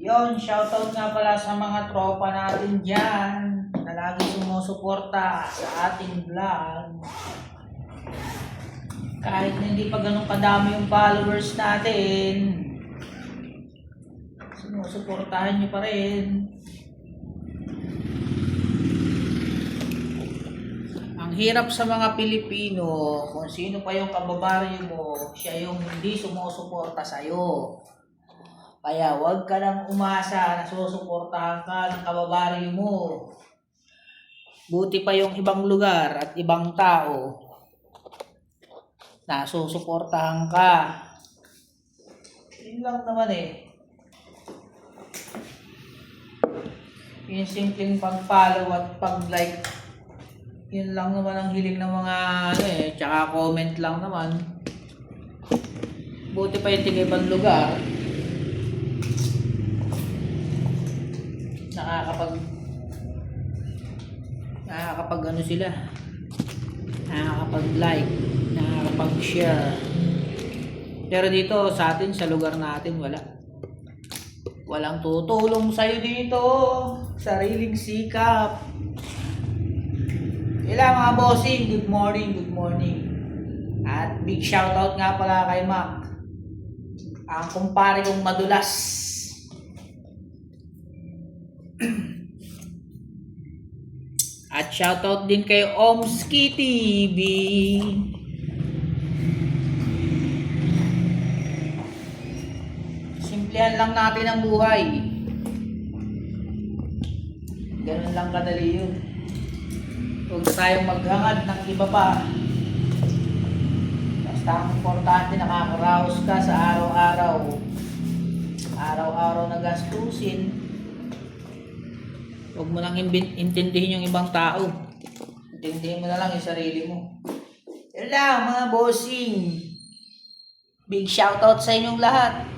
Yon, shoutout nga pala sa mga tropa natin dyan na lagi sumusuporta sa ating vlog. Kahit na hindi pa ganun kadami yung followers natin, sinusuportahan nyo pa rin. Ang hirap sa mga Pilipino, kung sino pa yung kababaryo mo, siya yung hindi sumusuporta sa'yo. Kaya huwag ka nang umasa na susuportahan ka ng kababaryo mo. Buti pa yung ibang lugar at ibang tao na susuportahan ka. Yun lang naman eh. Yung simpleng pag-follow at pag-like, yun lang naman ang hiling ng mga tsaka comment lang naman. Buti pa yung tigay-ibang lugar. Nakakapag ano sila, nakakapag-like, nakakapag-share. Pero dito sa atin, sa lugar natin, walang tutulong sa'yo dito. Sariling sikap. Ilang mga bossing, good morning, good morning. At big shoutout nga pala kay Mac, ang kumpare kong madulas. At shoutout din kay Omski TV. Simplihan lang natin ang buhay. Ganun lang kadali yun. Huwag na tayong maghangad ng iba pa. Basta ang importante, nakakaraos ka sa araw-araw. Araw-araw na gastusin. Huwag mo nang intindihin yung ibang tao. Intindihin mo na lang yung sarili mo. Yun lang mga bossing. Big shoutout sa inyong lahat.